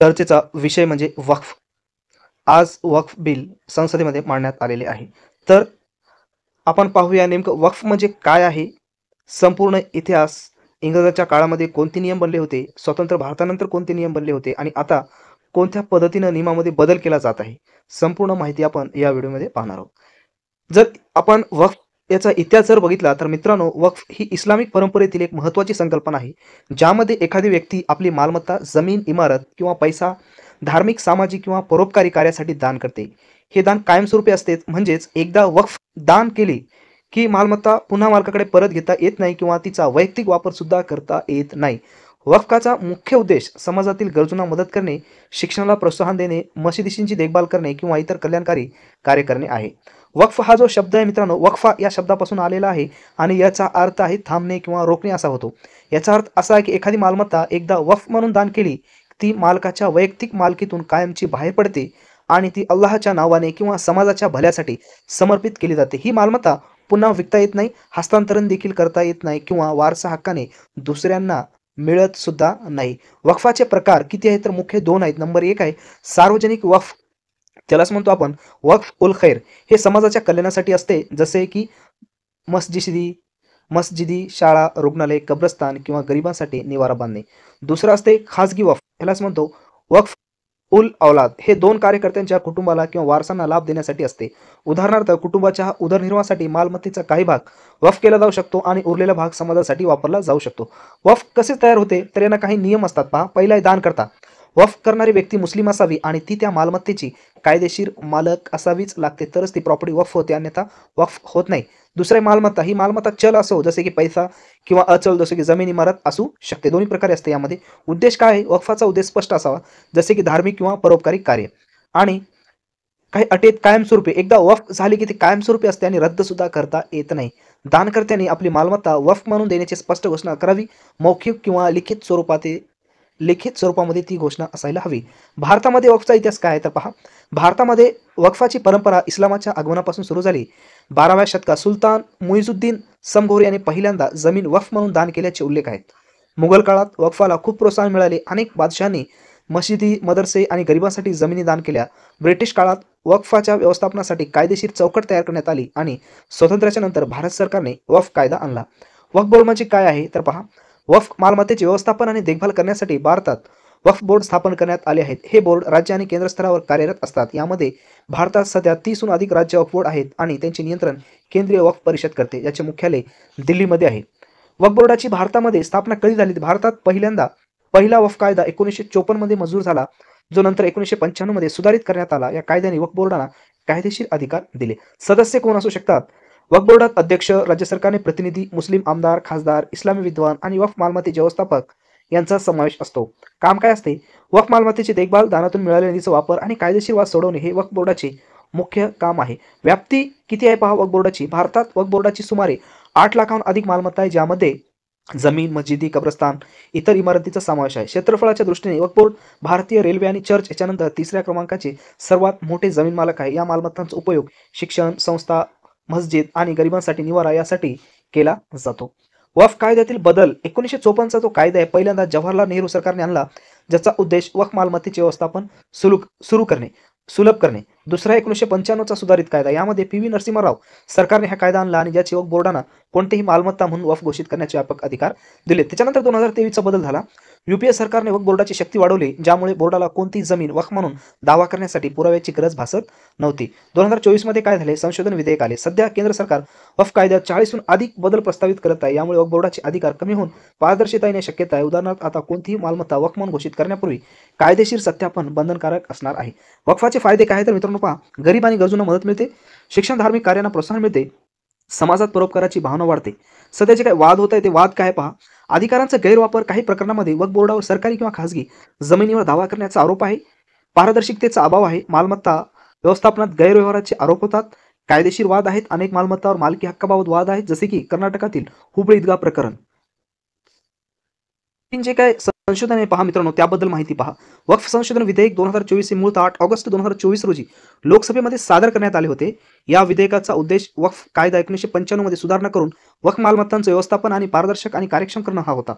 चर्चेचा विषय म्हणजे वक्फ. आज वक्फ बिल संसदेमध्ये मांडण्यात आलेले आहे. तर आपण पाहूया नेमकं वक्फ म्हणजे काय आहे? संपूर्ण इतिहास, इंग्रजांच्या काळामध्ये कोणते नियम बनले होते? स्वतंत्र भारतानंतर कोणते नियम बनले होते? आणि आता कोणत्या पद्धतीनं नियमामध्ये बदल केला जात आहे? संपूर्ण माहिती आपण या व्हिडिओमध्ये पाहणार आहोत. जर आपण वक्फ याचा इतिहास जर बघितला तर मित्रांनो, वक्फ ही इस्लामिक परंपरेतील एक महत्त्वाची संकल्पना आहे. ज्यामध्ये एखादी व्यक्ती आपली मालमत्ता, जमीन, इमारत किंवा पैसा धार्मिक, सामाजिक किंवा परोपकारी कार्यासाठी दान करते. हे दान कायमस्वरूपी असते. म्हणजेच एकदा वक्फ दान केली, की मालमत्ता पुन्हा मालकाकडे परत घेता येत नाही किंवा तिचा वैयक्तिक वापर सुद्धा करता येत नाही. वक्फाचा मुख्य उद्देश समाजातील गरजूंना मदत करणे, शिक्षणाला प्रोत्साहन देणे, मशिदींची देखभाल करणे किंवा इतर कल्याणकारी कार्य करणे आहे. वक्फ हा जो शब्द आहे मित्रांनो, वक्फा या शब्दापासून आलेला आहे आणि याचा अर्थ आहे थांबणे किंवा रोखणे असा होतो. याचा अर्थ असा आहे की एखादी मालमत्ता एकदा वक्फ म्हणून दान केली, ती मालकाच्या वैयक्तिक मालकीतून कायमची बाहेर पडते आणि ती अल्लाहच्या नावाने किंवा समाजाच्या भल्यासाठी समर्पित केली जाते. ही मालमत्ता पुन्हा विकता येत नाही, हस्तांतरण देखील करता येत नाही किंवा वारसा हक्काने दुसऱ्यांना मिळत सुद्धा नाही. वक्फाचे प्रकार किती आहेत? तर मुख्य 2 आहेत. नंबर 1 आहे सार्वजनिक वक्फ. त्यालाच म्हणतो आपण वक्फ उल खैर. हे समाजाच्या कल्याणासाठी असते, जसे की मस्जिदी मस्जिदी, शाळा, रुग्णालय, कब्रस्तान किंवा गरिबांसाठी निवारा बांधणे. दुसरं असते खाजगी वक्फ. यालाच म्हणतो वक्फ उल औलाद. हे 2 कार्यकर्त्यांच्या कुटुंबाला किंवा वारसांना लाभ देण्यासाठी असते. उदाहरणार्थ कुटुंबाच्या उदरनिर्वाहासाठी मालमत्तेचा काही भाग वक्फ केला जाऊ शकतो आणि उरलेला भाग समाजासाठी वापरला जाऊ शकतो. वक्फ कसे तयार होते? तर यांना काही नियम असतात पहा. पहिला आहे दानकर्ता. वक्फ करणारी व्यक्ती मुस्लिम असावी आणि ती त्या मालमत्तेची कायदेशीर मालक असावीच लागते, तरच ती प्रॉपर्टी वक्फ होते, अन्यथा वक्फ होत नाही. दुसरं आहे मालमत्ता. ही मालमत्ता चल असो, जसे की पैसा, किंवा अचल जसे की जमीन, इमारत असू शकते. दोन्ही प्रकारे असते यामध्ये. उद्देश काय आहे? वक्फाचा उद्देश स्पष्ट असावा, जसे की धार्मिक किंवा परोपकारी कार्य. आणि काही अटी आहेत कायमस्वरूपी. एकदा वक्फ झाली की ती कायमस्वरूपी असते आणि रद्द सुद्धा करता येत नाही. दानकर्त्यांनी आपली मालमत्ता वक्फ म्हणून देण्याची स्पष्ट घोषणा करावी. मौखिक किंवा लिखित स्वरूपामध्ये ती घोषणा असायला हवी. भारतामध्ये वक्फचा इतिहास काय आहे? तर पहा, भारतामध्ये वक्फाची परंपरा इस्लामाच्या आगमनापासून सुरू झाली. 12व्या शतकात सुलतान मुइझुद्दीन समघोरी याने पहिल्यांदा जमीन वक्फ म्हणून दान केल्याचे उल्लेख आहेत. मुघल काळात वक्फाला खूप प्रोत्साहन मिळाले. अनेक बादशहांनी मशिदी, मदरसे आणि गरिबांसाठी जमिनी दान केल्या. ब्रिटिश काळात वक्फाच्या व्यवस्थापनासाठी कायदेशीर चौकट तयार करण्यात आली आणि स्वातंत्र्याच्या नंतर भारत सरकारने वक्फ कायदा आणला. वक्फ बोर्ड म्हणजे काय आहे? तर पहा, वक्फ मालमत्तेचे व्यवस्थापन आणि देखभाल करण्यासाठी भारतात वक्फ बोर्ड स्थापन करण्यात आले आहेत. हे बोर्ड राज्य आणि केंद्र स्तरावर कार्यरत असतात. यामध्ये भारतात सध्या 30हून अधिक राज्य वक्फ बोर्ड आहेत आणि त्यांचे नियंत्रण केंद्रीय वक्फ परिषद करते, याचे मुख्यालय दिल्लीमध्ये आहे. वक्फ बोर्डाची भारतामध्ये स्थापना कधी झाली? भारतात पहिला वक्फ कायदा 1954 मध्ये मंजूर झाला, जो नंतर 1995 मध्ये सुधारित करण्यात आला. या कायद्याने वक्फ बोर्डाला कायदेशीर अधिकार दिले. सदस्य कोण असू शकतात? वक्फ बोर्डात अध्यक्ष, राज्य सरकारने प्रतिनिधी, मुस्लिम आमदार, खासदार, इस्लामी विद्वान आणि वक्फ मालमत्तेचे व्यवस्थापक यांचा समावेश असतो. काम काय असते? वक्फ मालमत्तेची देखभाल, दानातून मिळालेल्या निधीचा वापर आणि कायदेशीर वाद सोडवणे हे वक्फ बोर्डाचे मुख्य काम आहे. व्याप्ती किती आहे पहा वक्फ बोर्डाची. भारतात वक्फ बोर्डाची सुमारे 8 लाखांहून अधिक मालमत्ता आहे, ज्यामध्ये जमीन, मस्जिदी, कब्रस्तान, इतर इमारतींचा समावेश आहे. क्षेत्रफळाच्या दृष्टीने वक्फ बोर्ड भारतीय रेल्वे आणि चर्च याच्यानंतर 3ऱ्या क्रमांकाचे सर्वात मोठे जमीन मालक आहे. या मालमत्तांचा उपयोग शिक्षण संस्था, मस्जिद आणि गरिबांसाठी निवारा यासाठी केला जातो. वक्फ कायद्यातील बदल 1954चा जो कायदा आहे, पहिल्यांदा जवाहरलाल नेहरू सरकारने आणला, ज्याचा उद्देश वक्फ मालमत्तेचे व्यवस्थापन सुलभ करणे. दुसरा 1995चा सुधारित कायदा. यामध्ये पी. व्ही. नरसिंहराव सरकारने हा कायदा आणला आणि ज्याचे वक्फ बोर्डांना कोणतेही मालमत्ता म्हणून वक्फ घोषित करण्याचे व्यापक अधिकार दिले. त्याच्यानंतर 2023चा बदल झाला. यूपीए सरकारने वक्फ बोर्डाची शक्ती वाढवली, ज्यामुळे बोर्डाला कोणतीही जमीन वक्फ म्हणून दावा करण्यासाठी पुराव्याची गरज भासत नव्हती. 2024 मध्ये काय झाले? संशोधन विधेयक आले. सध्या केंद्र सरकार वक्फ कायद्यात 40हून अधिक बदल प्रस्तावित करत आहे. यामुळे वक्फ बोर्डाचे अधिकार कमी होऊन पारदर्शकता येण्याची शक्यता आहे. उदाहरणार्थ, आता कोणतीही मालमत्ता वक्फ म्हणून घोषित करण्यापूर्वी कायदेशीर सत्यापन बंधनकारक असणार आहे. वक्फाचे फायदे काय? तर मित्रांनो पहा, गरीब आणि गरजूंना मदत मिळते, शिक्षण धार्मिक कार्यांना प्रोत्साहन मिळते, समाजात परोपकाराची भावना वाढते. सध्याचे काय वाद होत आहे ते वाद काय पहा. अधिकारांचा गैरवापर. काही प्रकरणामध्ये वक्फ बोर्डावर सरकारी किंवा खासगी जमिनीवर दावा करण्याचा आरोप आहे. पारदर्शकतेचा अभाव आहे. मालमत्ता व्यवस्थापनात गैरव्यवहाराचे आरोप होतात. कायदेशीर वाद आहेत. अनेक मालमत्तावर मालकी हक्काबाबत वाद आहेत, जसे की कर्नाटकातील हुबळी ईदगाह प्रकरण. जे काय संशोधन आहे पहा मित्रांनो, त्याबद्दल माहिती पहा. वक्फ संशोधन विधेयक 2024 हे मूळतः 8 ऑगस्ट 2024 रोजी लोकसभेमध्ये सादर करण्यात आले होते. या विधेयकाचा उद्देश वक्फ कायदा 1995 मध्ये सुधारणा करून वक्फ मालमत्तांचं व्यवस्थापन आणि पारदर्शक आणि कार्यक्षम करणं हा होता.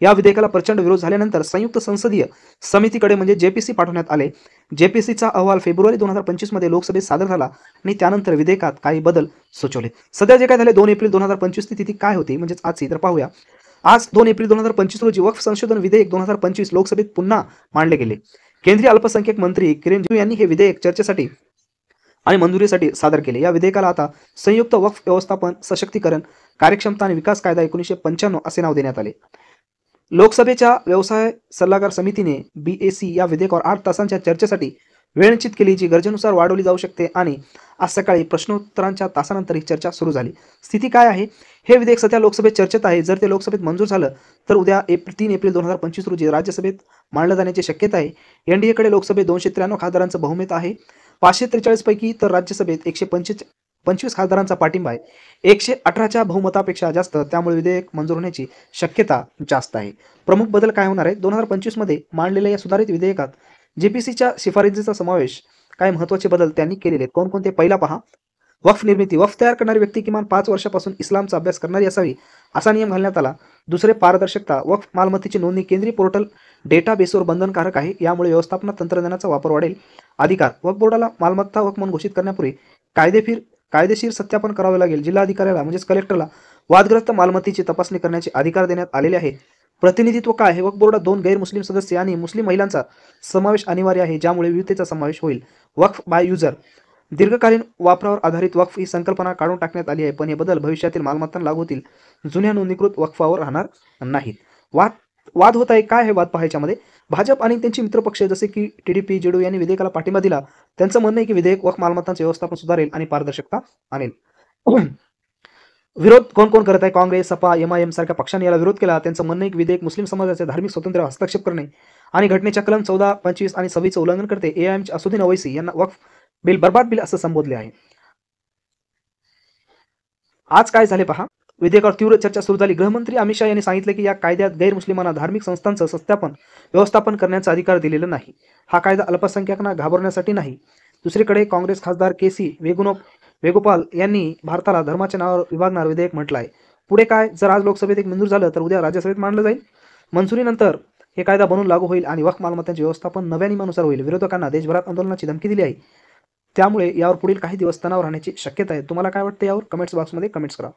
या विधेयकाला प्रचंड विरोध झाल्यानंतर संयुक्त संसदीय समितीकडे म्हणजे जेपीसी पाठवण्यात आले. जेपीसीचा अहवाल फेब्रुवारी 2025 मध्ये लोकसभेत सादर झाला आणि त्यानंतर विधेयकात काही बदल सुचवले. सध्या जे काय झाले 2 एप्रिल 2025 ची तिथी काय होती म्हणजेच आजची तर पाहूया. आज 2 एप्रिल 2025 रोजी वक्फ संशोधन विधेयक 2025 लोकसभेत पुन्हा मांडले गेले. केंद्रीय अल्पसंख्याक मंत्री किरेन रिजिजू यांनी हे विधेयक चर्चेसाठी आणि मंजुरीसाठी सादर केले. या विधेयकाला आता संयुक्त वक्फ व्यवस्थापन, सशक्तीकरण, कार्यक्षमता आणि विकास कायदा 1995 असे नाव देण्यात आले. लोकसभेच्या व्यवसाय सल्लागार समितीने बीएसी या विधेयकावर 8 तासांच्या चर्चेसाठी वेळ निश्चित केली, जी गरजेनुसार वाढवली जाऊ शकते आणि आज सकाळी प्रश्नोत्तरांच्या तासानंतर ही चर्चा सुरू झाली. स्थिती काय आहे? हे विधेयक सध्या लोकसभेत चर्चेत आहे. जर ते लोकसभेत मंजूर झालं तर उद्या 3 एप्रिल 2025 रोजी राज्यसभेत मांडलं जाण्याची शक्यता आहे. एनडीएकडे लोकसभेत 293 खासदारांचं बहुमत आहे. 543 पैकी तर राज्यसभेत 125 खासदारांचा पाठिंबा आहे. 118च्या बहुमतापेक्षा जास्त, त्यामुळे विधेयक मंजूर होण्याची शक्यता जास्त आहे. प्रमुख बदल काय होणार आहे? 2025 मध्ये मांडलेल्या या सुधारित विधेयकात जेपीसीच्या शिफारसीचा समावेश, काय महत्त्वाचे बदल त्यांनी केलेले आहेत कोणकोणते? पहिला पहा, वक्फ निर्मिती. वक्फ तयार करणारी व्यक्ती किमान 5 वर्षापासून इस्लामचा अभ्यास करणारी असावी असा नियम घालण्यात आला. दुसरे, पारदर्शकता. वक्फ मालमत्तेची नोंदणी केंद्रीय पोर्टल डेटाबेसवर बंधनकारक आहे. यामुळे व्यवस्थापनात तंत्रज्ञानाचा वापर वाढेल. अधिकार. वक्फ बोर्डाला मालमत्ता वक्फ म्हणून घोषित करण्यापूर्वी कायदेशीर सत्यापन करावे लागेल. जिल्हाधिकाऱ्याला म्हणजेच कलेक्टरला वादग्रस्त मालमत्तेची तपासणी करण्याचे अधिकार देण्यात आलेले आहे. प्रतिनिधित्व काय आहे? वक्फ बोर्डात 2 गैर-मुस्लिम सदस्य आणि मुस्लिम महिलांचा समावेश अनिवार्य आहे, ज्यामुळे विविधतेचा समावेश होईल. वक्फ बाय युजर. दीर्घकालीन वापरावर आधारित वक्फ ही संकल्पना काढून टाकण्यात आली आहे, पण हे बदल भविष्यातील मालमत्तांना लागू होतील, जुन्या नोंदणीकृत वक्फावर राहणार नाहीत. वाद होत आहे. काय हे वाद पाहायच्यामध्ये? भाजप आणि त्यांचे मित्रपक्ष जसे की टीडीपी, जेडीयू यांनी विधेयकाला पाठिंबा दिला. त्यांचं म्हणणं आहे की विधेयक वक्फ मालमत्तांचे व्यवस्थापन सुधारेल आणि पारदर्शकता आणेल. विरोध कोण कोण करत आहे? काँग्रेस, सपा, एमआयएम सारख्या पक्षांनी याला विरोध केला. त्यांचं म्हणणं आहे की विधेयक मुस्लिम समाजाचे धार्मिक स्वातंत्र्यावर हस्तक्षेप करणे आणि घटनेच्या कलम 14, 25 आणि 26 उल्लंघन करते. एआयएमचे असुद्दीन ओवैसी यांना वक्फ बिल बरबाद बिल असं संबोधले आहे. आज काय झाले पहा. विधेयकावर तीव्र चर्चा सुरू झाली. गृहमंत्री अमित शहा यांनी सांगितले की या कायद्यात गैरमुस्लिमांना धार्मिक संस्थांचं व्यवस्थापन करण्याचा अधिकार दिलेला नाही. हा कायदा अल्पसंख्याकांना घाबरण्यासाठी नाही. दुसरीकडे काँग्रेस खासदार के.सी. वेणुगोपाल यांनी भारताला धर्माच्या नावावर विभागणार विधेयक म्हटलं आहे. पुढे काय? जर आज लोकसभेत एक मंजूर झालं तर उद्या राज्यसभेत मांडलं जाईल. मंजुरीनंतर हे कायदा बनून लागू होईल आणि वक्फ मालमत्तांचे व्यवस्थापन नव्या नियमानुसार होईल. विरोधकांना देशभरात आंदोलनाची धमकी दिली आहे. त्यामुळे यावर पुढील काही दिवस तणाव राहण्याची शक्यता आहे. तुम्हाला काय वाटतं यावर? कमेंट्स बॉक्समध्ये कमेंट्स करा.